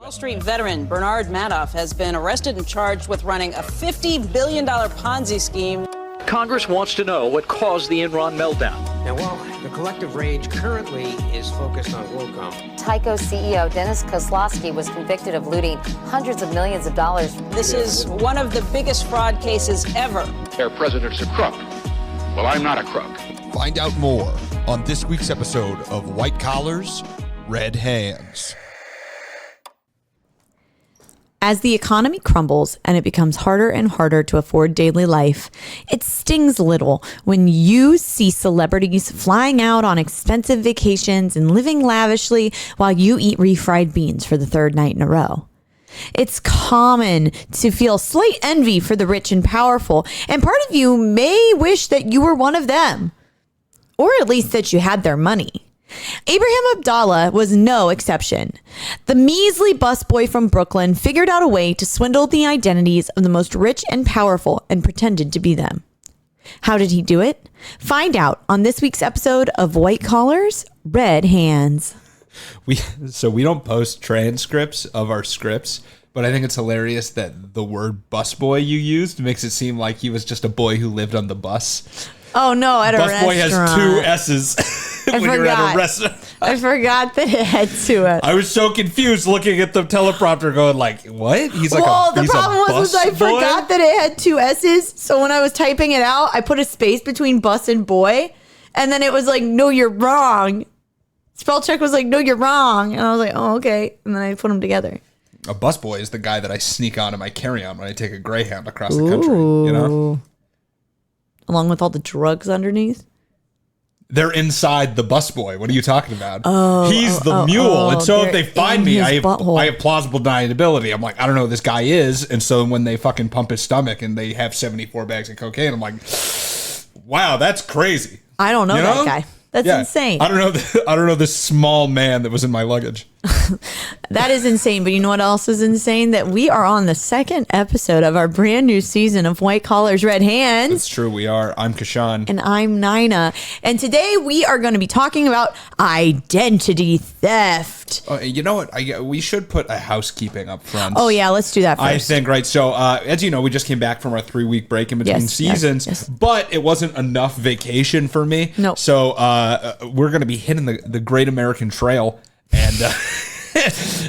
Wall Street veteran Bernard Madoff has been arrested and charged with running a $50 billion Ponzi scheme. Congress wants to know what caused the Enron meltdown. Now, while the collective rage currently is focused on WorldCom, Tyco CEO Dennis Kozlowski was convicted of looting hundreds of millions of dollars. This is one of the biggest fraud cases ever. Their president's a crook. Well, I'm not a crook. Find out more on this week's episode of White Collars, Red Hands. As the economy crumbles and it becomes harder and harder to afford daily life, it stings a little when you see celebrities flying out on expensive vacations and living lavishly while you eat refried beans for the third night in a row. It's common to feel slight envy for the rich and powerful, and part of you may wish that you were one of them, or at least that you had their money. Abraham Abdallah was no exception. The measly busboy from Brooklyn figured out a way to swindle the identities of the most rich and powerful and pretended to be them. How did he do it? Find out on this week's episode of White Collars, Red Hands. We don't post transcripts of our scripts, but I think it's hilarious that the word busboy you used makes it seem like he was just a boy who lived on the bus. Oh no, at a restaurant. Busboy has two S's when you're at a restaurant. I forgot that it had two S's. I was so confused looking at the teleprompter going like, what? He's like the problem was I forgot that it had two S's. So when I was typing it out, I put a space between bus and boy. And then it was like, no, you're wrong. Spell check was like, no, you're wrong. And I was like, oh, okay. And then I put them together. A busboy is the guy that I sneak on in my carry-on when I take a Greyhound across the country, you know? Along with all the drugs underneath? They're inside the busboy. What are you talking about? He's the mule. And so if they find me, I have plausible deniability. I'm like, I don't know who this guy is. And so when they fucking pump his stomach and they have 74 bags of cocaine, I'm like, wow, that's crazy. I don't know that guy. That's insane. I don't know this small man that was in my luggage. That is insane. But you know what else is insane? That we are on the second episode of our brand new season of White Collars, Red Hands. That's true. We are. I'm Kashan. And I'm Nina. And today we are going to be talking about identity theft. You know what? We should put a housekeeping up front. Oh, yeah. Let's do that first. I think, right. So, as you know, we just came back from our 3-week break in between seasons. Yes. But it wasn't enough vacation for me. Nope. So, we're going to be hitting the Great American Trail. And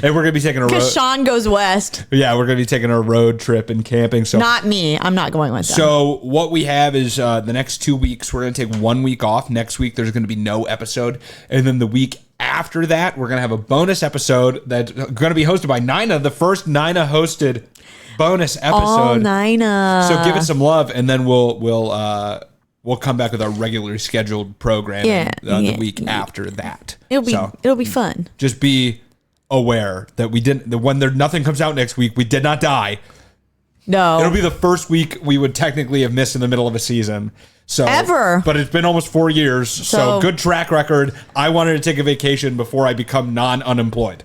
and we're going to be taking a road. Because Sean goes west. Yeah, we're going to be taking a road trip and camping. So not me. I'm not going with them. So what we have is the next 2 weeks, we're going to take 1 week off. Next week, there's going to be no episode. And then the week after that, we're going to have a bonus episode that's going to be hosted by Nina, the first Nina-hosted bonus episode. Oh, Nina. So give it some love, and then we'll come back with our regularly scheduled program the week after that. It'll be fun. Just be aware that when nothing comes out next week, we did not die. No. It'll be the first week we would technically have missed in the middle of a season. So ever. But it's been almost 4 years. So good track record. I wanted to take a vacation before I become non-unemployed.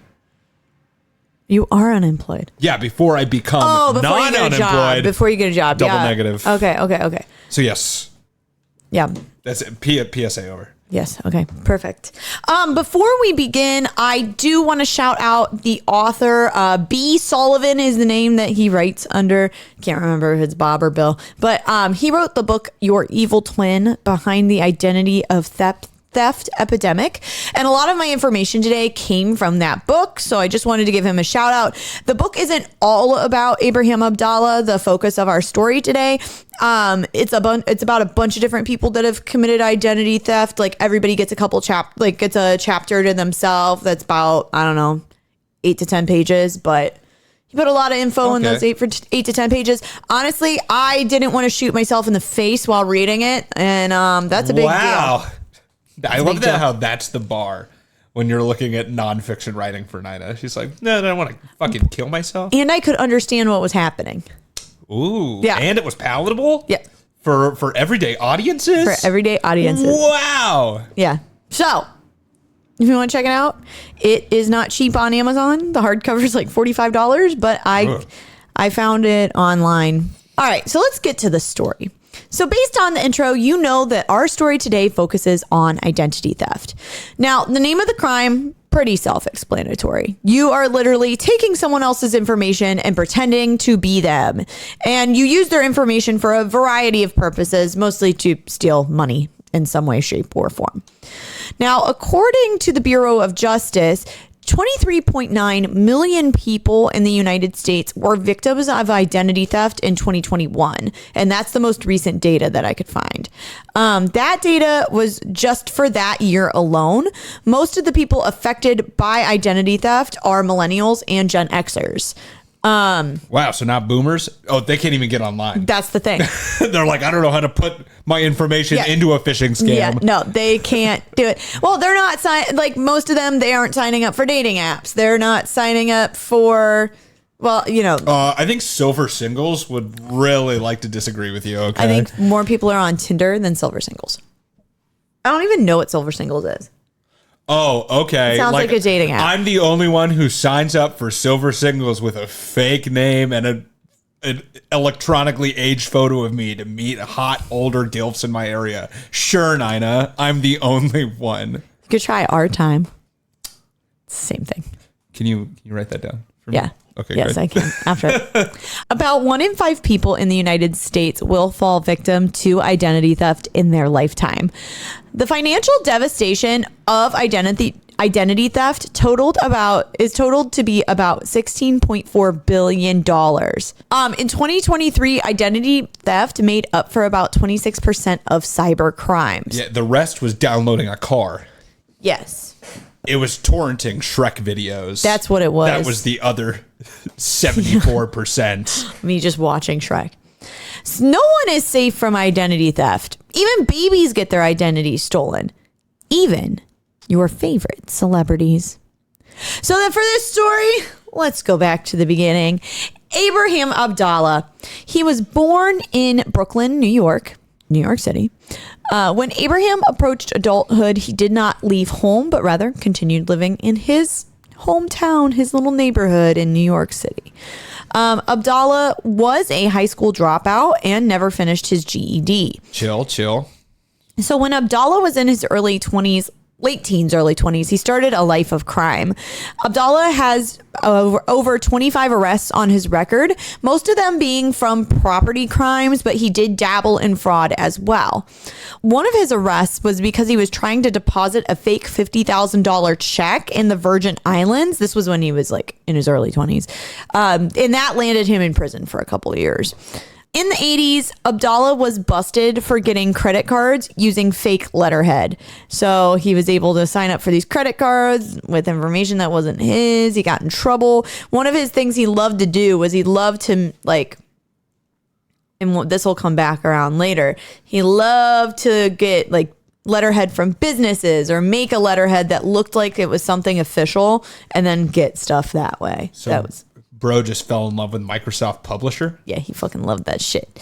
You are unemployed. Yeah, before I become non-unemployed. Before you get a job. Double negative. Okay. So yes. Yeah. That's it. PSA over. Yes. Okay. Perfect. Before we begin, I do want to shout out the author. B. Sullivan is the name that he writes under. Can't remember if it's Bob or Bill, but he wrote the book Your Evil Twin: Behind the Identity of Theft Epidemic. And a lot of my information today came from that book. So I just wanted to give him a shout out. The book isn't all about Abraham Abdallah, the focus of our story today. It's about a bunch of different people that have committed identity theft. Like everybody gets gets a chapter to themselves. That's about, 8 to 10 pages, but he put a lot of info in those 8 to 10 pages. Honestly, I didn't want to shoot myself in the face while reading it. And, that's a big deal. I love that how that's the bar when you're looking at nonfiction writing for Nina. She's like, no, I don't want to fucking kill myself. And I could understand what was happening. Ooh. Yeah. And it was palatable? Yeah. For everyday audiences? For everyday audiences. Wow. Yeah. So, if you want to check it out, it is not cheap on Amazon. The hardcover is like $45, but I found it online. All right, so let's get to the story. So based on the intro, you know that our story today focuses on identity theft. Now, the name of the crime pretty self-explanatory. You are literally taking someone else's information and pretending to be them. And you use their information for a variety of purposes, mostly to steal money in some way, shape, or form. Now, according to the Bureau of Justice, 23.9 million people in the United States were victims of identity theft in 2021. And that's the most recent data that I could find. That data was just for that year alone. Most of the people affected by identity theft are millennials and Gen Xers. Wow, so not boomers? Oh, they can't even get online. That's the thing. They're like, I don't know how to put my information into a phishing scam. Yeah, no, they can't do it. Well, they're not like most of them, they aren't signing up for dating apps. They're not signing up for, well, you know. I think silver singles would really like to disagree with you, okay? I think more people are on Tinder than silver singles. I don't even know what silver singles is. Oh, okay. It sounds like a dating app. I'm the only one who signs up for silver singles with a fake name and an electronically aged photo of me to meet hot older gilfs in my area. Sure, Nina, I'm the only one. You could try Our Time. Same thing. Can you write that down for me? Yeah. Okay, yes, great. I can. After about 1 in 5 people in the United States will fall victim to identity theft in their lifetime. The financial devastation of identity theft is totaled to be about $16.4 billion. In 2023, identity theft made up for about 26% of cyber crimes. Yeah, the rest was downloading a car. Yes. It was torrenting Shrek videos. That's what it was. That was the other 74%. Me just watching Shrek. So no one is safe from identity theft. Even babies get their identities stolen. Even your favorite celebrities. So then for this story, let's go back to the beginning. Abraham Abdallah. He was born in Brooklyn, New York City. When Abraham approached adulthood, he did not leave home, but rather continued living in his hometown, his little neighborhood in New York City. Abdallah was a high school dropout and never finished his GED. Chill. So when Abdallah was in his late teens, early 20s, he started a life of crime. Abdallah has over 25 arrests on his record, most of them being from property crimes, but he did dabble in fraud as well. One of his arrests was because he was trying to deposit a fake $50,000 check in the Virgin Islands. This was when he was like in his early 20s. And that landed him in prison for a couple of years. In the 80s, Abdallah was busted for getting credit cards using fake letterhead. So he was able to sign up for these credit cards with information that wasn't his. He got in trouble. One of his things he loved to do was he loved to and this will come back around later. He loved to get letterhead from businesses or make a letterhead that looked like it was something official and then get stuff that way. So bro just fell in love with Microsoft Publisher. Yeah, he fucking loved that shit.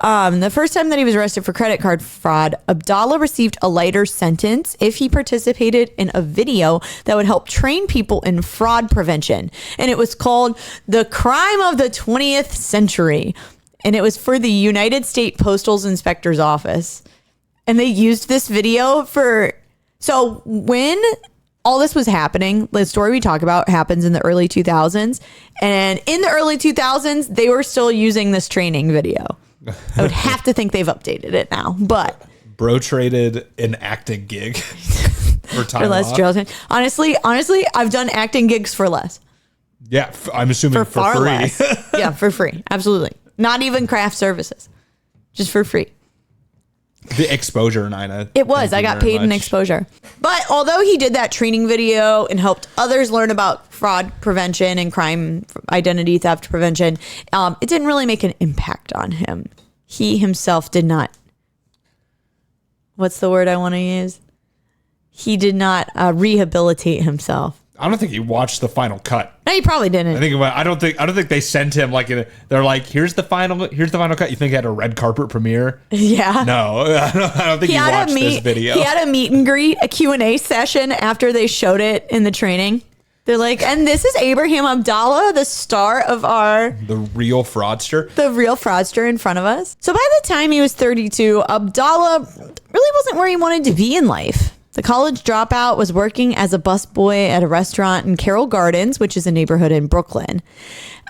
The first time that he was arrested for credit card fraud, Abdallah received a lighter sentence if he participated in a video that would help train people in fraud prevention. And it was called The Crime of the 20th Century. And it was for the United States Postal Inspector's Office. And they used this video so when all this was happening, the story we talk about happens in the early 2000s. And in the early 2000s, they were still using this training video. I would have to think they've updated it now, but bro traded an acting gig for time for less off. Honestly, I've done acting gigs for less. Yeah, I'm assuming for far free. Less. Yeah, for free. Absolutely. Not even craft services. Just for free. The exposure, Nina. It was. I got paid in exposure. But although he did that training video and helped others learn about fraud prevention and crime identity theft prevention, it didn't really make an impact on him. He himself did not. What's the word I want to use? He did not rehabilitate himself. I don't think he watched the final cut. No, he probably didn't. I don't think they sent him they're like, here's the final cut. You think he had a red carpet premiere? Yeah. No, I don't think he watched this video. He had a meet and greet, a Q&A session after they showed it in the training. They're like, and this is Abraham Abdallah, the star of the real fraudster in front of us. So by the time he was 32, Abdallah really wasn't where he wanted to be in life. The college dropout was working as a busboy at a restaurant in Carroll Gardens, which is a neighborhood in Brooklyn.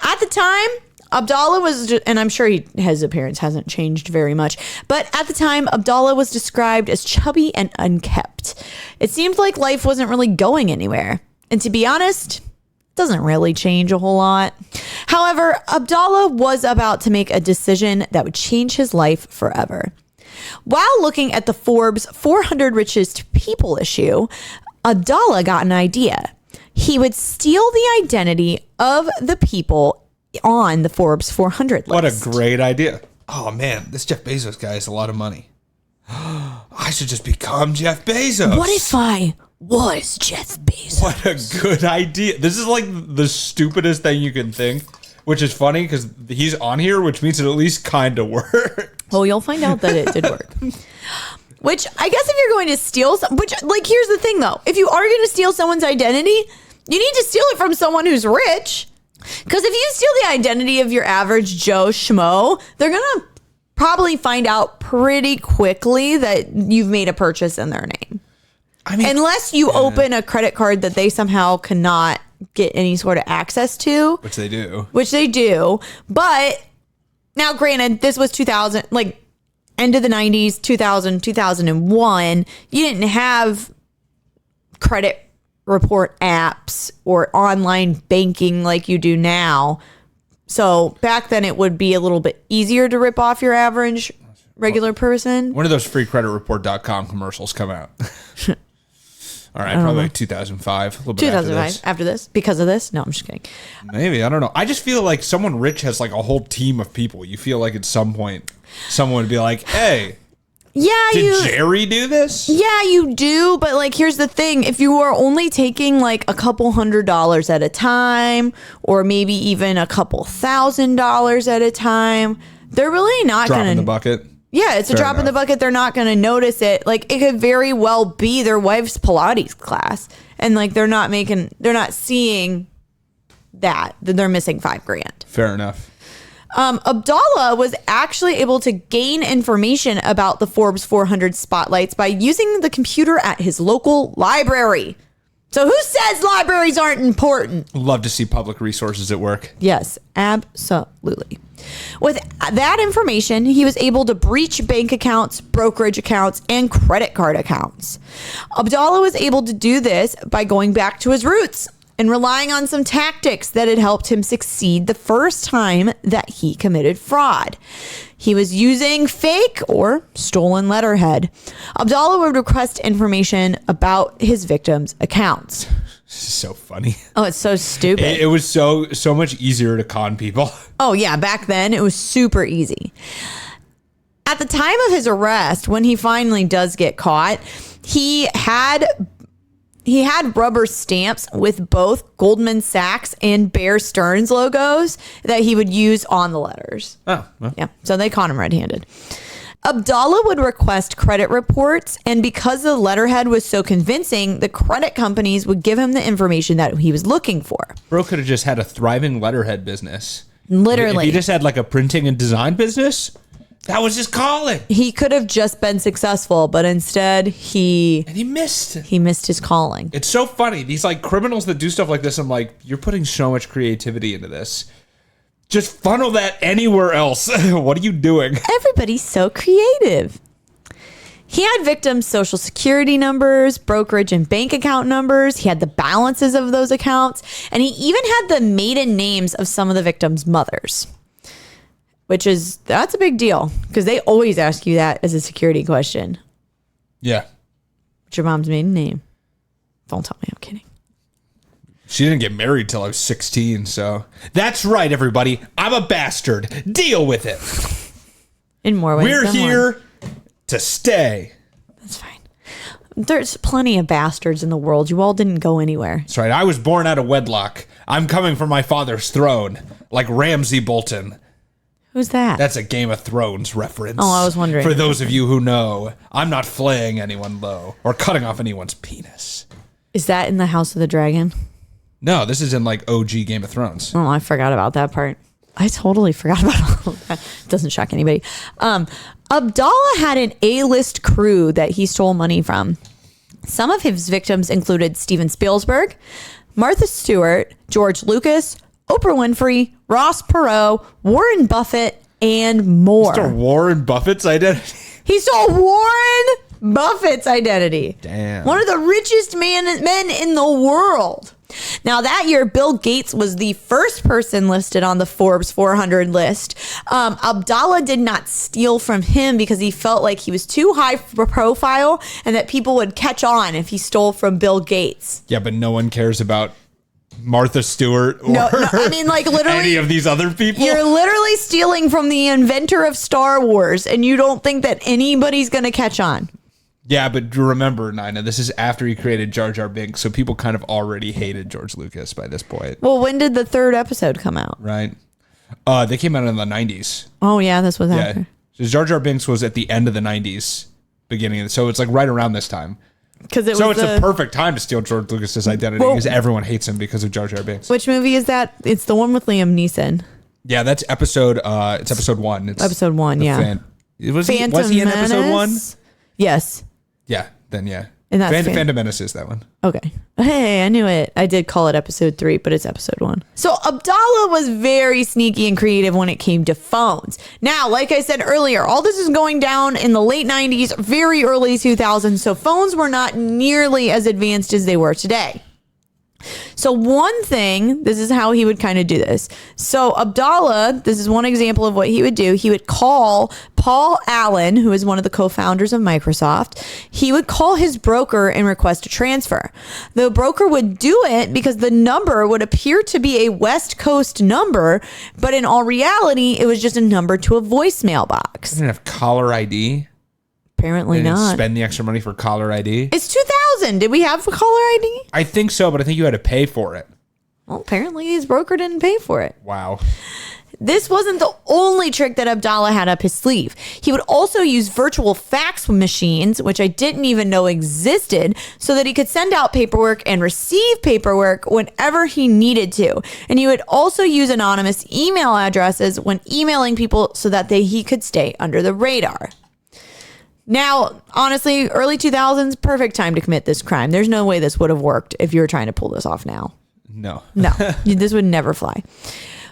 At the time, Abdallah was, and I'm sure his appearance hasn't changed very much, but at the time, Abdallah was described as chubby and unkempt. It seemed like life wasn't really going anywhere. And to be honest, it doesn't really change a whole lot. However, Abdallah was about to make a decision that would change his life forever. While looking at the Forbes 400 Richest People issue, Abdallah got an idea. He would steal the identity of the people on the Forbes 400 list. What a great idea. Oh, man, this Jeff Bezos guy has a lot of money. I should just become Jeff Bezos. What if I was Jeff Bezos? What a good idea. This is like the stupidest thing you can think, which is funny because he's on here, which means it at least kind of worked. Oh, you'll find out that it did work. Which I guess if you're going to steal, here's the thing though. If you are going to steal someone's identity, you need to steal it from someone who's rich. Because if you steal the identity of your average Joe Schmo, they're going to probably find out pretty quickly that you've made a purchase in their name. I mean, unless you open a credit card that they somehow cannot get any sort of access to. Which they do. But now, granted, this was 2000, like end of the 90s, 2000, 2001. You didn't have credit report apps or online banking like you do now. So back then it would be a little bit easier to rip off your average regular person. When did those freecreditreport.com commercials come out? All right, probably like 2005. A little bit 2005 after this. Because of this? No, I'm just kidding. Maybe, I don't know. I just feel like someone rich has like a whole team of people. You feel like at some point someone would be like, hey, did Jerry do this? Yeah, you do. But like, here's the thing. If you are only taking like a couple $100s at a time, or maybe even a couple $1,000s at a time, they're really not going to... Drop in the bucket. Yeah, it's a drop in the bucket. They're not going to notice it. Like, it could very well be their wife's Pilates class. And like, they're not seeing that they're missing $5,000. Fair enough. Abdallah was actually able to gain information about the Forbes 400 spotlights by using the computer at his local library. So who says libraries aren't important? Love to see public resources at work. Yes, absolutely. With that information, he was able to breach bank accounts, brokerage accounts, and credit card accounts. Abdallah was able to do this by going back to his roots and relying on some tactics that had helped him succeed the first time that he committed fraud. He was using fake or stolen letterhead. Abdallah would request information about his victims' accounts. This is so funny. Oh, it's so stupid. It was so much easier to con people. Oh, yeah. Back then, it was super easy. At the time of his arrest, when he finally does get caught, he had rubber stamps with both Goldman Sachs and Bear Stearns logos that he would use on the letters. Oh. Well. Yeah. So they caught him red-handed. Abdallah would request credit reports, and because the letterhead was so convincing, the credit companies would give him the information that he was looking for. Bro could have just had a thriving letterhead business. Literally. If he just had like a printing and design business, that was his calling. He could have just been successful, but instead he missed his calling. It's so funny. These like criminals that do stuff like this, I'm like, you're putting so much creativity into this. Just funnel that anywhere else. What are you doing? Everybody's so creative. He had victims' social security numbers, brokerage and bank account numbers. He had the balances of those accounts. And he even had the maiden names of some of the victims' mothers. That's a big deal. Because they always ask you that as a security question. Yeah. What's your mom's maiden name? Don't tell me, I'm kidding. She didn't get married till I was 16, so... That's right, everybody. I'm a bastard. Deal with it. In more ways We're than here one. To stay. That's fine. There's plenty of bastards in the world. You all didn't go anywhere. That's right. I was born out of wedlock. I'm coming for my father's throne, like Ramsay Bolton. Who's that? That's a Game of Thrones reference. Oh, I was wondering. For those of you who know, I'm not flaying anyone low or cutting off anyone's penis. Is that in the House of the Dragon? No, this is in like OG Game of Thrones. Oh, I forgot about that part. I totally forgot about all of that. Doesn't shock anybody. Abdallah had an A-list crew that he stole money from. Some of his victims included Steven Spielberg, Martha Stewart, George Lucas, Oprah Winfrey, Ross Perot, Warren Buffett, and more. He stole Warren Buffett's identity? He stole Warren Buffett's identity. Damn. One of the richest men in the world. Now, that year, Bill Gates was the first person listed on the Forbes 400 list. Abdallah did not steal from him because he felt like he was too high profile and that people would catch on if he stole from Bill Gates. Yeah, but no one cares about Martha Stewart or I mean, like, literally, any of these other people. You're literally stealing from the inventor of Star Wars, and you don't think that anybody's going to catch on. Yeah, but remember, Nina, this is after he created Jar Jar Binks, so people kind of already hated George Lucas by this point. Well, when did the third episode come out? Right. They came out in the 90s. Oh, yeah, this was after. Yeah. So Jar Jar Binks was at the end of the 90s, beginning of so it's like right around this time. It's a perfect time to steal George Lucas's identity because everyone hates him because of Jar Jar Binks. Which movie is that? It's the one with Liam Neeson. Yeah, that's episode. It's episode 1. It's episode 1. Yeah. Was he in episode 1? Yes. Yeah. Then yeah. And that's Phantom Menace is that one. Okay. Hey, I knew it. I did call it episode 3, but it's episode 1. So Abdallah was very sneaky and creative when it came to phones. Now, like I said earlier, all this is going down in the late 90s, very early 2000s. So phones were not nearly as advanced as they were today. So one thing, this is how he would kind of do this. So Abdallah, this is one example of what he would do. He would call Paul Allen, who is one of the co-founders of Microsoft. He would call his broker and request a transfer. The broker would do it because the number would appear to be a West Coast number, but in all reality, it was just a number to a voicemail box. Didn't have caller ID. Apparently not. Spend the extra money for caller ID. It's 2000. Did we have a caller ID? I think so, but I think you had to pay for it. Well, apparently his broker didn't pay for it. Wow. This wasn't the only trick that Abdallah had up his sleeve. He would also use virtual fax machines, which I didn't even know existed, so that he could send out paperwork and receive paperwork whenever he needed to. And he would also use anonymous email addresses when emailing people so that he could stay under the radar. Now, honestly, early 2000s, perfect time to commit this crime. There's no way this would have worked if you were trying to pull this off now. No. No, this would never fly.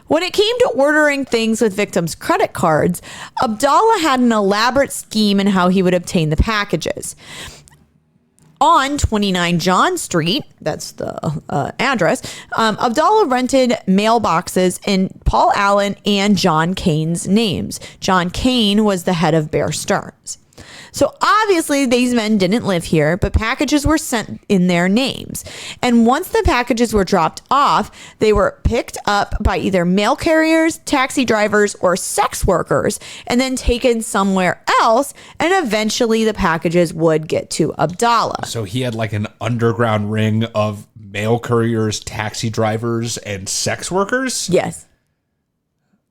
When it came to ordering things with victims' credit cards, Abdallah had an elaborate scheme in how he would obtain the packages. On 29 John Street, that's the address, Abdallah rented mailboxes in Paul Allen and John Kane's names. John Kane was the head of Bear Stearns. So obviously these men didn't live here, but packages were sent in their names. And once the packages were dropped off, they were picked up by either mail carriers, taxi drivers, or sex workers, and then taken somewhere else. And eventually the packages would get to Abdallah. So he had like an underground ring of mail couriers, taxi drivers, and sex workers? Yes.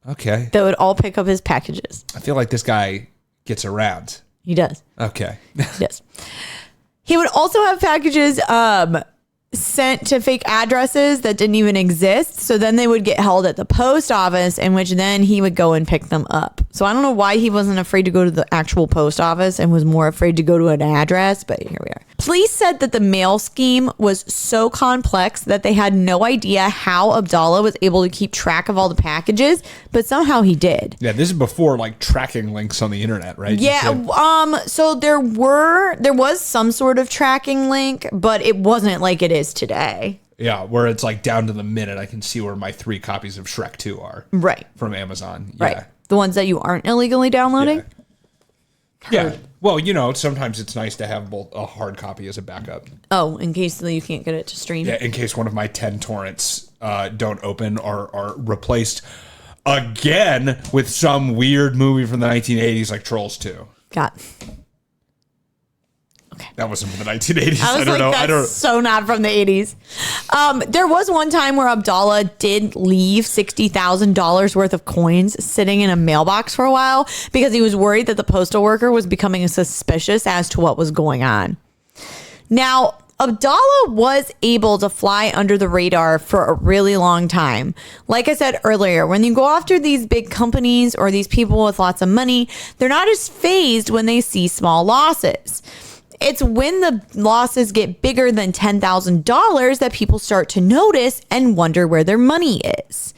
Okay. That would all pick up his packages. I feel like this guy gets around. He does. Okay. Yes. He would also have packages sent to fake addresses that didn't even exist. So then they would get held at the post office, in which then he would go and pick them up. So I don't know why he wasn't afraid to go to the actual post office and was more afraid to go to an address, but here we are. Police said that the mail scheme was so complex that they had no idea how Abdallah was able to keep track of all the packages, but somehow he did. Yeah, this is before like tracking links on the internet, right? Yeah, so there was some sort of tracking link, but it wasn't like it is today. Yeah, where it's like down to the minute I can see where my 3 copies of Shrek 2 are. Right. From Amazon. Yeah. Right. The ones that you aren't illegally downloading? Yeah. Well, sometimes it's nice to have both a hard copy as a backup. Oh, in case you can't get it to stream. Yeah, in case one of my 10 torrents don't open or are replaced again with some weird movie from the 1980s like Trolls 2. Okay. That wasn't from the 1980s. I don't know. That's so not from the 80s. There was one time where Abdallah did leave $60,000 worth of coins sitting in a mailbox for a while because he was worried that the postal worker was becoming suspicious as to what was going on. Now, Abdallah was able to fly under the radar for a really long time. Like I said earlier, when you go after these big companies or these people with lots of money, they're not as fazed when they see small losses. It's when the losses get bigger than $10,000 that people start to notice and wonder where their money is.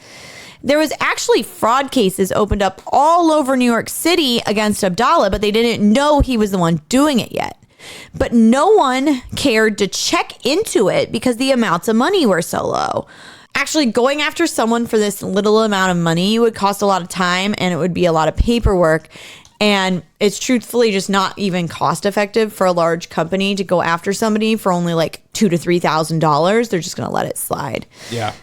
There was actually fraud cases opened up all over New York City against Abdallah, but they didn't know he was the one doing it yet. But no one cared to check into it because the amounts of money were so low. Actually, going after someone for this little amount of money would cost a lot of time and it would be a lot of paperwork. And it's truthfully just not even cost effective for a large company to go after somebody for only like $2,000 to $3,000. They're just going to let it slide. Yeah.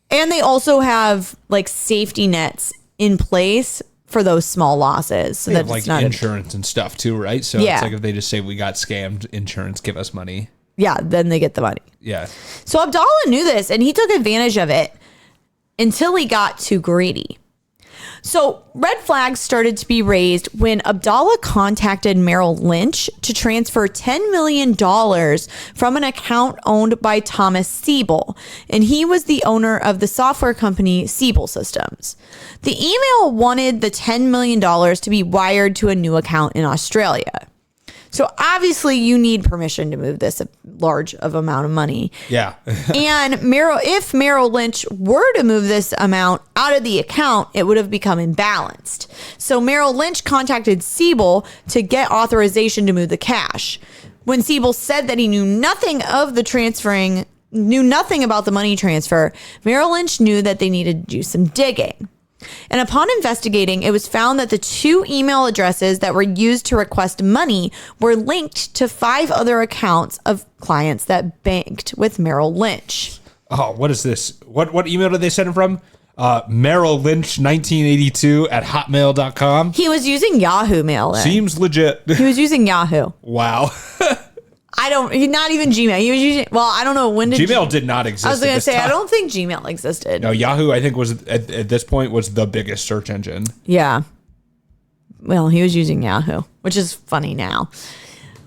And they also have like safety nets in place for those small losses. So They have that's like not insurance and stuff too, right? So Yeah. it's like if they just say we got scammed, insurance, give us money. yeah, then they get the money. Yeah. So Abdallah knew this and he took advantage of it until he got too greedy. So red flags started to be raised when Abdallah contacted Merrill Lynch to transfer $10 million from an account owned by Thomas Siebel, and he was the owner of the software company Siebel Systems. The email wanted the $10 million to be wired to a new account in Australia. So obviously you need permission to move this large of amount of money. Yeah. And if Merrill Lynch were to move this amount out of the account, it would have become imbalanced. So Merrill Lynch contacted Siebel to get authorization to move the cash. When Siebel said that he knew nothing about the money transfer, Merrill Lynch knew that they needed to do some digging. And upon investigating, it was found that the 2 email addresses that were used to request money were linked to 5 other accounts of clients that banked with Merrill Lynch. Oh, what is this? What email did they send it from? Merrill Lynch 1982 at hotmail.com. He was using Yahoo Mail then. Seems legit. He was using Yahoo. Wow. Not even Gmail. He was using, well, I don't know when did Gmail did not exist. I was going at to this say, time. I don't think Gmail existed. No, Yahoo, I think was at this point was the biggest search engine. Yeah. Well, he was using Yahoo, which is funny now.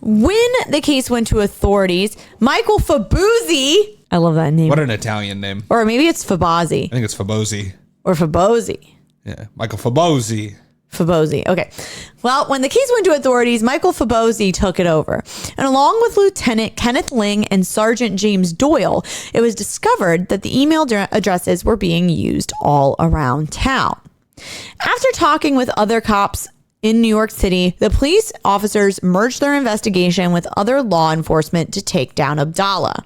When the case went to authorities, Michael Fabuzzi, I love that name. What an Italian name. Or maybe it's Fabazi I think it's Fabosi. or Fabosi. Yeah, Michael Fabosi. Fabosi. Okay. Well, when the case went to authorities, Michael Fabosi took it over. And along with Lieutenant Kenneth Ling and Sergeant James Doyle, it was discovered that the email addresses were being used all around town. After talking with other cops in New York City, the police officers merged their investigation with other law enforcement to take down Abdallah.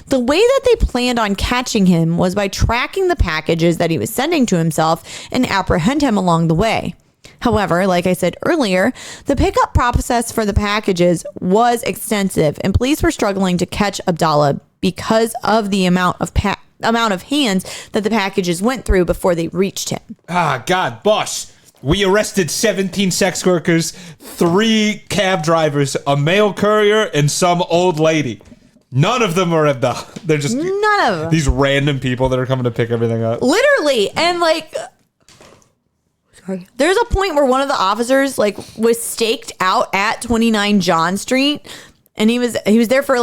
The way that they planned on catching him was by tracking the packages that he was sending to himself and apprehend him along the way. However, like I said earlier, the pickup process for the packages was extensive and police were struggling to catch Abdallah because of the amount of hands that the packages went through before they reached him. Ah, God, boss. We arrested 17 sex workers, 3 cab drivers, a mail courier, and some old lady. None of them are they're just None of them. These random people that are coming to pick everything up. Literally. And there's a point where one of the officers was staked out at 29 John Street, and he was there for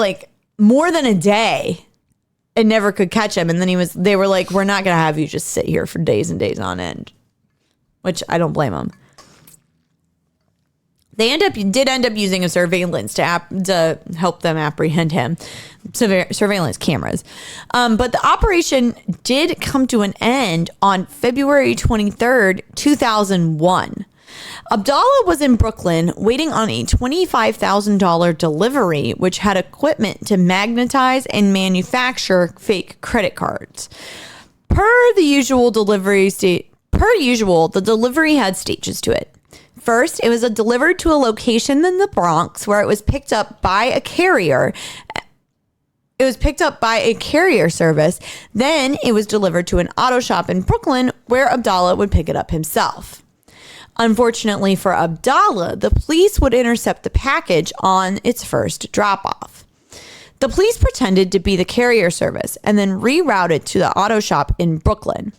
more than a day and never could catch him. And then they were like, we're not going to have you just sit here for days and days on end, which I don't blame them. They did end up using a surveillance to help them apprehend him, surveillance cameras. But the operation did come to an end on February 23rd, 2001. Abdallah was in Brooklyn waiting on a $25,000 delivery, which had equipment to magnetize and manufacture fake credit cards. Per usual, the delivery had stages to it. First, it was delivered to a location in the Bronx where it was picked up by a carrier. It was picked up by a carrier service. Then it was delivered to an auto shop in Brooklyn where Abdallah would pick it up himself. Unfortunately for Abdallah, the police would intercept the package on its first drop-off. The police pretended to be the carrier service and then rerouted to the auto shop in Brooklyn.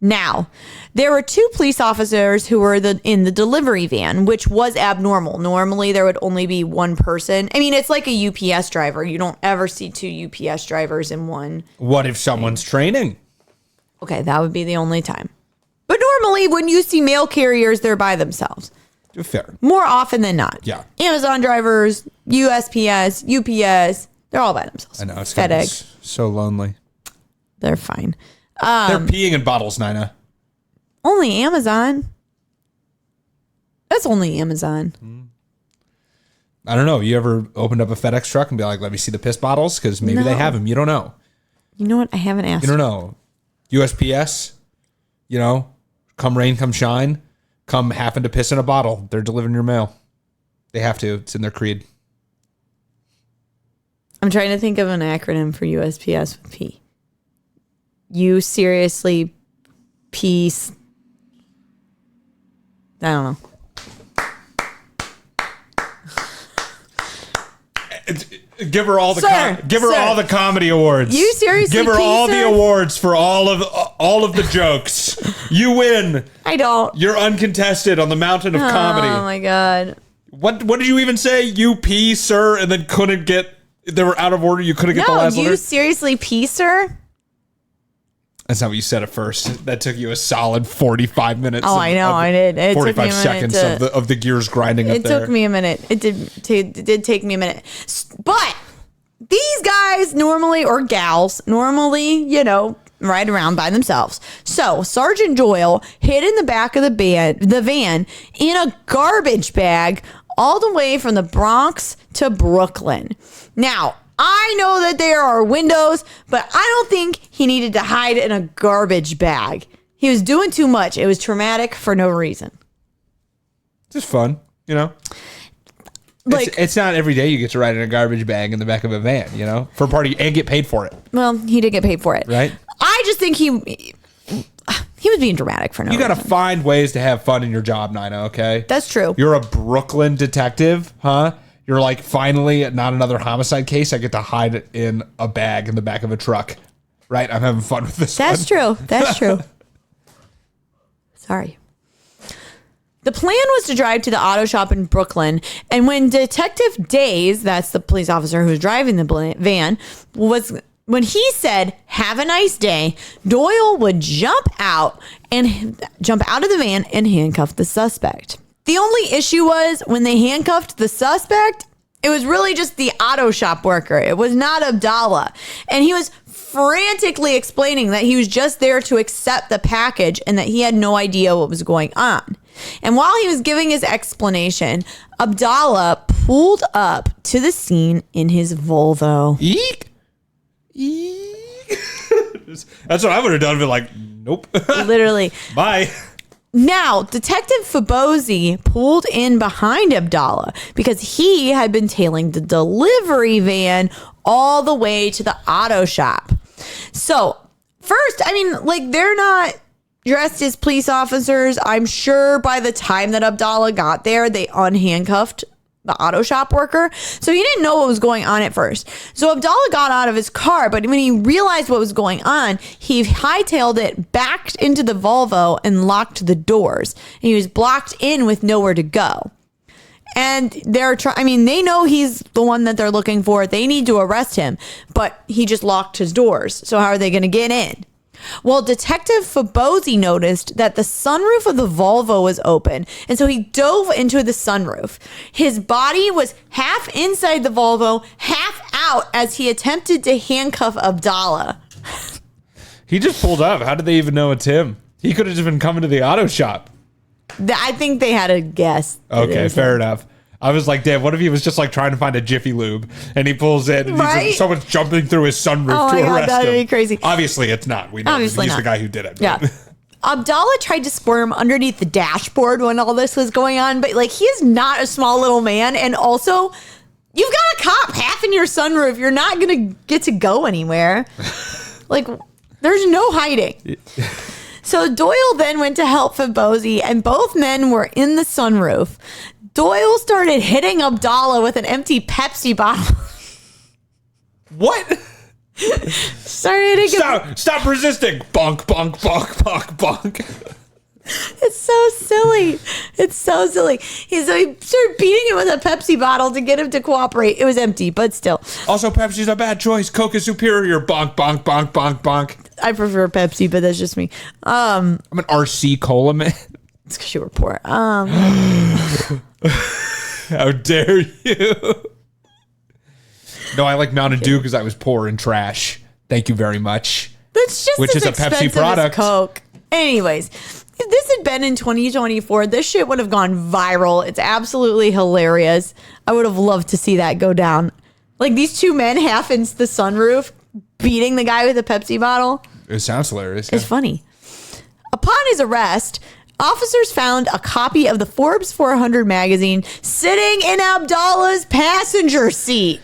Now, there were 2 police officers who were in the delivery van, which was abnormal. Normally, there would only be one person. I mean, it's like a UPS driver. You don't ever see 2 UPS drivers in one. What if someone's training? Okay, that would be the only time. But normally, when you see mail carriers, they're by themselves. Fair. More often than not. Yeah. Amazon drivers, USPS, UPS, they're all by themselves. I know. It's FedEx. so lonely. They're fine. They're peeing in bottles, Nina. Only Amazon. That's only Amazon. I don't know. You ever opened up a FedEx truck and be like, let me see the piss bottles? Because maybe they have them. You don't know. You know what? I haven't asked. You don't know. USPS, come rain, come shine, come happen to piss in a bottle. They're delivering your mail. They have to. It's in their creed. I'm trying to think of an acronym for USPS with P. You seriously peace. I don't know. Give her all the all the comedy awards. You seriously give her all the sir? awards for all of the jokes. You win. I don't. You're uncontested on the mountain of comedy. Oh my god. What did you even say? You pee, sir, and then couldn't get. They were out of order. You couldn't get the last letter. You seriously pee, sir? That's not what you said at first. That took you a solid 45 minutes. Oh, I know. I did. It 45 seconds of the gears grinding up there. It took me a minute. It did take me a minute. But these guys normally, or gals, normally, ride around by themselves. So Sergeant Doyle hid in the back of the van in a garbage bag all the way from the Bronx to Brooklyn. Now, I know that there are windows, but I don't think he needed to hide in a garbage bag. He was doing too much. It was traumatic for no reason. Just fun, It's not every day you get to ride in a garbage bag in the back of a van, for a party and get paid for it. Well, he did get paid for it. Right? I just think he was being dramatic for no reason. You got to find ways to have fun in your job, Nina, okay? That's true. You're a Brooklyn detective, huh? You're like, finally, not another homicide case. I get to hide it in a bag in the back of a truck. Right? I'm having fun with this. That's true. That's true. Sorry. The plan was to drive to the auto shop in Brooklyn. And when Detective Days, that's the police officer who was driving the van, when he said, "Have a nice day," Doyle would jump out of the van and handcuff the suspect. The only issue was when they handcuffed the suspect, it was really just the auto shop worker. It was not Abdallah. And he was frantically explaining that he was just there to accept the package and that he had no idea what was going on. And while he was giving his explanation, Abdallah pulled up to the scene in his Volvo. Eek. Eek. That's what I would have done. Been like, nope. Literally. Bye. Now, Detective Forbes pulled in behind Abdallah because he had been tailing the delivery van all the way to the auto shop. So, first, they're not dressed as police officers. I'm sure by the time that Abdallah got there, they unhandcuffed the auto shop worker. So he didn't know what was going on at first. So Abdallah got out of his car, but when he realized what was going on, he hightailed it back into the Volvo and locked the doors. And he was blocked in with nowhere to go. And they know he's the one that they're looking for. They need to arrest him, but he just locked his doors. So how are they going to get in? Well, Detective Forbes noticed that the sunroof of the Volvo was open, and so he dove into the sunroof. His body was half inside the Volvo, half out as he attempted to handcuff Abdallah. He just pulled up. How did they even know it's him? He could have just been coming to the auto shop. I think they had a guess. Okay, fair enough. I was like, damn, what if he was just like trying to find a Jiffy Lube and he pulls in and someone's jumping through his sunroof to arrest him? That'd be crazy. Obviously, it's not. We know Obviously he's not. the guy who did it. Yeah. Abdallah tried to squirm underneath the dashboard when all this was going on, but he is not a small little man. And also, you've got a cop half in your sunroof. You're not going to get to go anywhere. There's no hiding. So Doyle then went to help Forbes, and both men were in the sunroof. Doyle started hitting Abdallah with an empty Pepsi bottle. What? Stop resisting. Bonk, bonk, bonk, bonk, bonk. It's so silly. So he started beating him with a Pepsi bottle to get him to cooperate. It was empty, but still. Also, Pepsi's a bad choice. Coke is superior. Bonk, bonk, bonk, bonk, bonk. I prefer Pepsi, but that's just me. I'm an RC Cola man. It's because you were poor. How dare you? No, I like Mountain Dew because I was poor and trash. Thank you very much. That's just which as is a Pepsi expensive product. as Coke. Anyways, if this had been in 2024, this shit would have gone viral. It's absolutely hilarious. I would have loved to see that go down. Like these two men half into the sunroof beating the guy with a Pepsi bottle. It sounds hilarious. It's funny. Upon his arrest, officers found a copy of the Forbes 400 magazine sitting in Abdallah's passenger seat.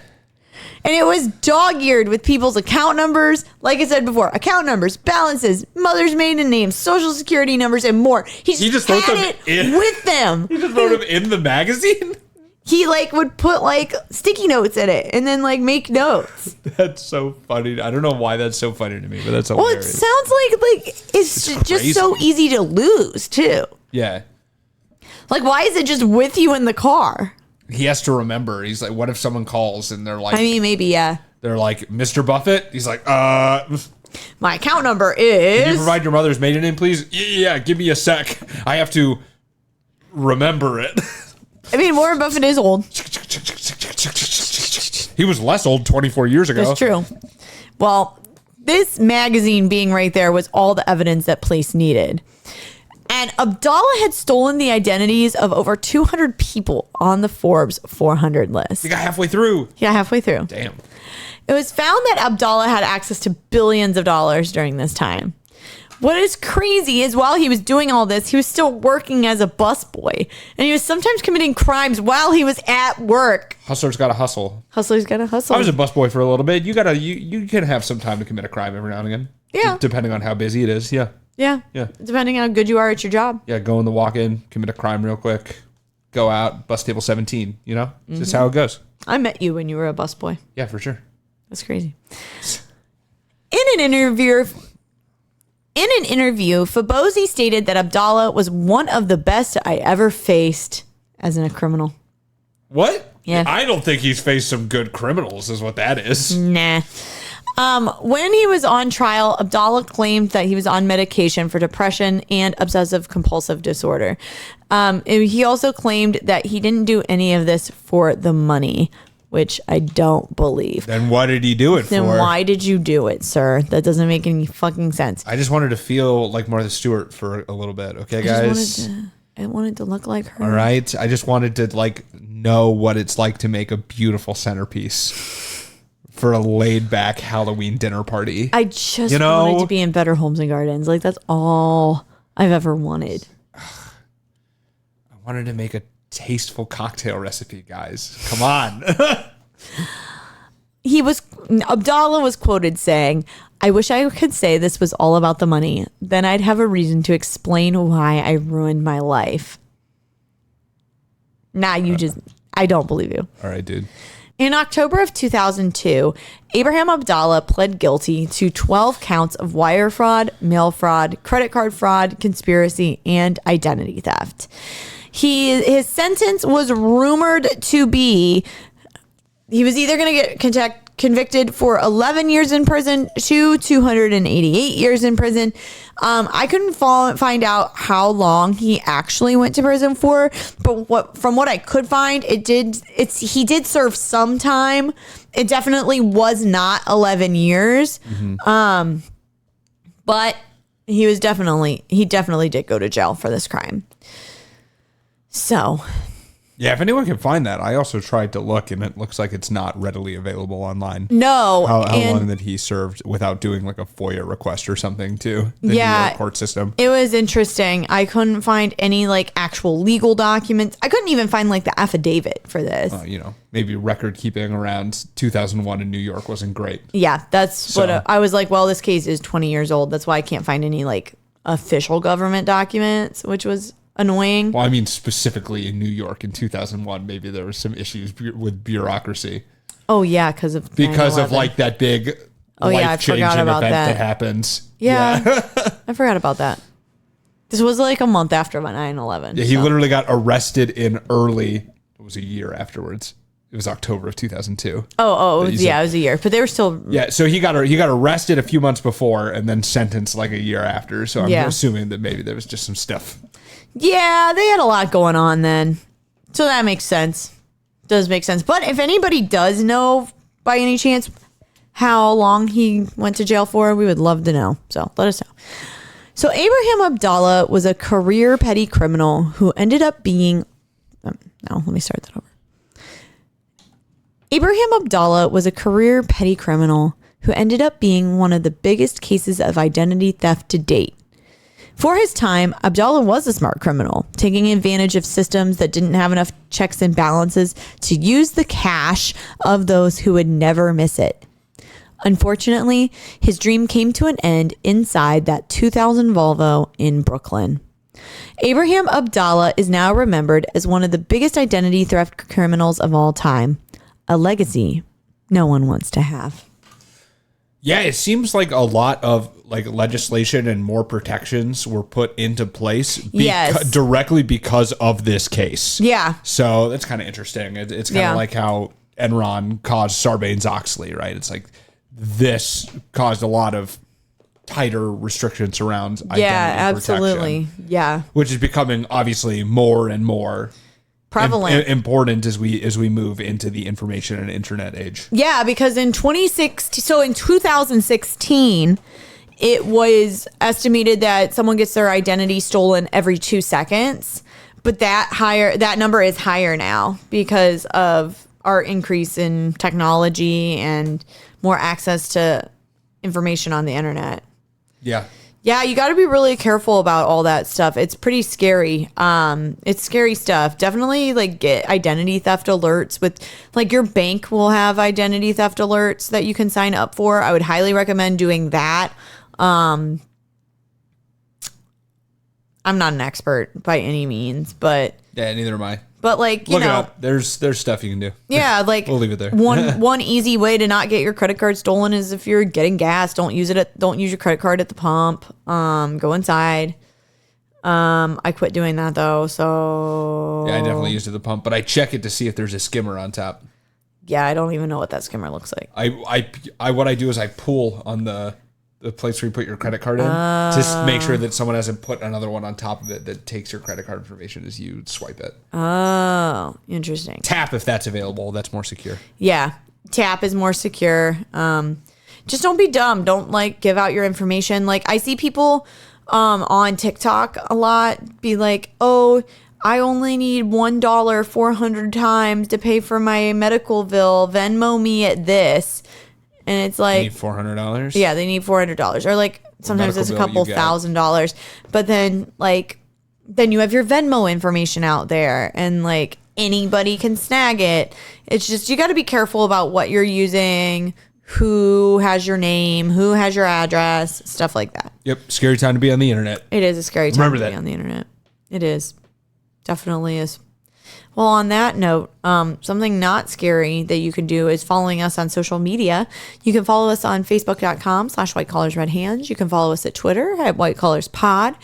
And it was dog-eared with people's account numbers. Like I said before, account numbers, balances, mother's maiden names, social security numbers, and more. He just wrote had them it with them. He just wrote them in the magazine? He like would put like sticky notes in it and then like make notes. That's so funny. I don't know why that's so funny to me, but that's Well, hilarious. it sounds like it's just crazy. so easy to lose too. Yeah. Like, why is it just with you in the car? He has to remember. He's like, what if someone calls and they're like, I mean, maybe, yeah. they're like, Mr. Buffett? He's like, My account number can you is. provide your mother's maiden name, please? Yeah, give me a sec. I have to remember it. I mean, Warren Buffett is old. He was less old 24 years ago. That's true. Well, this magazine being right there was all the evidence that police needed. And Abdallah had stolen the identities of over 200 people on the Forbes 400 list. He got halfway through. Yeah, halfway through. Damn. It was found that Abdallah had access to billions of dollars during this time. What is crazy is while he was doing all this, he was still working as a busboy. And he was sometimes committing crimes while he was at work. Hustler's got to hustle. Hustler's got to hustle. I was a busboy for a little bit. You can have some time to commit a crime every now and again. Yeah. Depending on how busy it is. Yeah. Yeah. Yeah. Depending on how good you are at your job. Yeah. Go in the walk-in, commit a crime real quick, go out, bus table 17. You know, it's just how it goes. I met you when you were a busboy. Yeah, for sure. That's crazy. In an interview, Forbes stated that Abdallah was one of the best I ever faced as a criminal. What? Yeah. I don't think he's faced some good criminals, is what that is. Nah. When he was on trial, Abdallah claimed that he was on medication for depression and obsessive compulsive disorder. He also claimed that he didn't do any of this for the money, which I don't believe. Then what did he do it Then for? why did you do it, sir? That doesn't make any fucking sense. I just wanted to feel like Martha Stewart for a little bit. Okay, guys? I wanted to look like her. All right. I just wanted to like know what it's like to make a beautiful centerpiece for a laid back Halloween dinner party. I just wanted to be in Better Homes and Gardens. Like, that's all I've ever wanted. I wanted to make a tasteful cocktail recipe, guys. Come on. Abdallah was quoted saying, "I wish I could say this was all about the money. Then I'd have a reason to explain why I ruined my life." Nah, I don't believe you. All right, dude. In October of 2002, Abraham Abdallah pled guilty to 12 counts of wire fraud, mail fraud, credit card fraud, conspiracy, and identity theft. His sentence was rumored to be, he was either going to get convicted for 11 years in prison to 288 years in prison. I couldn't find out how long he actually went to prison for, but from what I could find, he did serve some time. It definitely was not 11 years. But he definitely did go to jail for this crime. So, yeah, if anyone can find that, I also tried to look, and it looks like it's not readily available online. no. How long that he served without doing like a FOIA request or something to the New York court system. It was interesting. I couldn't find any like actual legal documents. I couldn't even find like the affidavit for this. Maybe record keeping around 2001 in New York wasn't great. Yeah, that's what I was like. Well, this case is 20 years old. That's why I can't find any like official government documents, which was annoying. Well, I mean, specifically in New York in 2001, maybe there was some issues with bureaucracy. Oh yeah, because of like that big life-changing event that happens. Yeah. I forgot about that. This was like a month after 9/11. Yeah, he literally got arrested in early. It was a year afterwards. It was October of 2002. It was a year, but they were still. Yeah, so he got arrested a few months before and then sentenced like a year after. So I'm assuming that maybe there was just some stuff. Yeah, they had a lot going on then. So that makes sense. Does make sense. But if anybody does know by any chance how long he went to jail for, we would love to know. So let us know. So Abraham Abdallah was a career petty criminal who ended up being... let me start that over. Abraham Abdallah was a career petty criminal who ended up being one of the biggest cases of identity theft to date. For his time, Abdallah was a smart criminal, taking advantage of systems that didn't have enough checks and balances to use the cash of those who would never miss it. Unfortunately, his dream came to an end inside that 2000 Volvo in Brooklyn. Abraham Abdallah is now remembered as one of the biggest identity theft criminals of all time, a legacy no one wants to have. Yeah, it seems like a lot of legislation and more protections were put into place directly because of this case. Yeah. So that's kind of interesting. It's kind of like how Enron caused Sarbanes-Oxley, right? It's like this caused a lot of tighter restrictions around identity absolutely. protection. Yeah. Which is becoming obviously more and more prevalent, important as we move into the information and internet age. Yeah, because in 2016, it was estimated that someone gets their identity stolen every 2 seconds, but that number is higher now because of our increase in technology and more access to information on the internet. Yeah. Yeah, you got to be really careful about all that stuff. It's pretty scary. It's scary stuff. Definitely get identity theft alerts with your bank will have identity theft alerts that you can sign up for. I would highly recommend doing that. I'm not an expert by any means, but yeah, neither am I. But look it up. There's stuff you can do. Yeah, we'll leave it there. one easy way to not get your credit card stolen is if you're getting gas, don't use your credit card at the pump. Go inside. I quit doing that though, so yeah, I definitely used it at the pump, but I check it to see if there's a skimmer on top. Yeah, I don't even know what that skimmer looks like. I what I do is I pull on the place where you put your credit card in to make sure that someone hasn't put another one on top of it that takes your credit card information as you swipe it. Oh, interesting. Tap if that's available. That's more secure. Yeah, tap is more secure. Just don't be dumb. Don't give out your information. I see people on TikTok a lot be like, oh, I only need $1 400 times to pay for my medical bill. Venmo me at this. And it's like, you need $400? Yeah, they need $400. Or sometimes it's a couple $1,000. But then then you have your Venmo information out there and anybody can snag it. It's just, you got to be careful about what you're using, who has your name, who has your address, stuff like that. Yep. Scary time to be on the internet. It is a scary time to be on the internet. It is. Definitely is. Well, on that note, something not scary that you can do is following us on social media. You can follow us on Facebook.com/WhiteCollarsRedHands. You can follow us at Twitter at WhiteCollarsPod.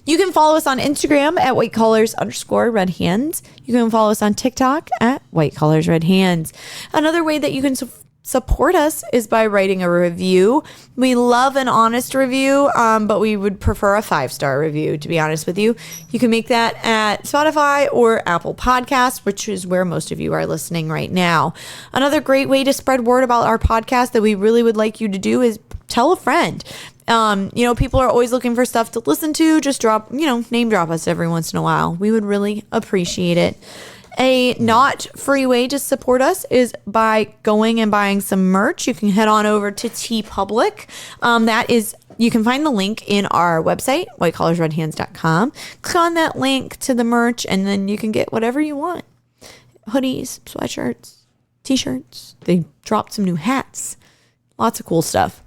You can follow us on Instagram at WhiteCollars_RedHands. You can follow us on TikTok at WhiteCollarsRedHands. Another way that you can support us is by writing a review. We love an honest review, but we would prefer a 5-star review, to be honest with you. You can make that at Spotify or Apple Podcasts, which is where most of you are listening right now. Another great way to spread word about our podcast that we really would like you to do is tell a friend. People are always looking for stuff to listen to. Just name drop us every once in a while. We would really appreciate it. A not free way to support us is by going and buying some merch. You can head on over to TeePublic. You can find the link in our website, whitecollarsredhands.com. Click on that link to the merch, and then you can get whatever you want. Hoodies, sweatshirts, t-shirts. They dropped some new hats. Lots of cool stuff.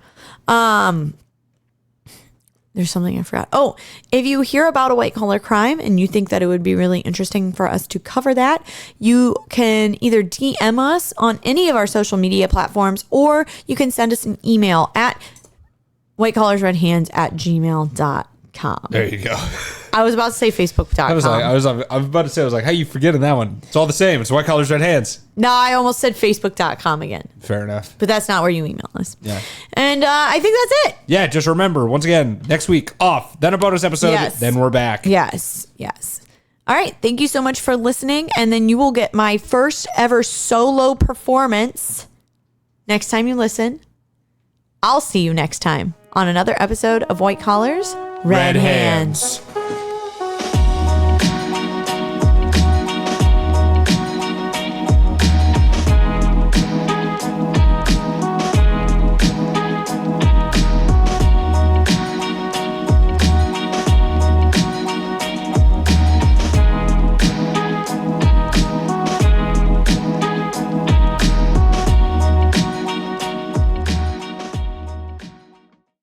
There's something I forgot. Oh, if you hear about a white collar crime and you think that it would be really interesting for us to cover that, you can either DM us on any of our social media platforms, or you can send us an email at whitecollarsredhands@gmail.com. There you go. I was about to say Facebook.com. I was about to say, how you forgetting that one? It's all the same. It's White Collars, Red Hands. No, I almost said Facebook.com again. Fair enough. But that's not where you email us. Yeah. And I think that's it. Yeah, just remember, once again, next week off, then a bonus episode, then we're back. Yes. All right. Thank you so much for listening. And then you will get my first ever solo performance next time you listen. I'll see you next time on another episode of White Collars, Red Hands.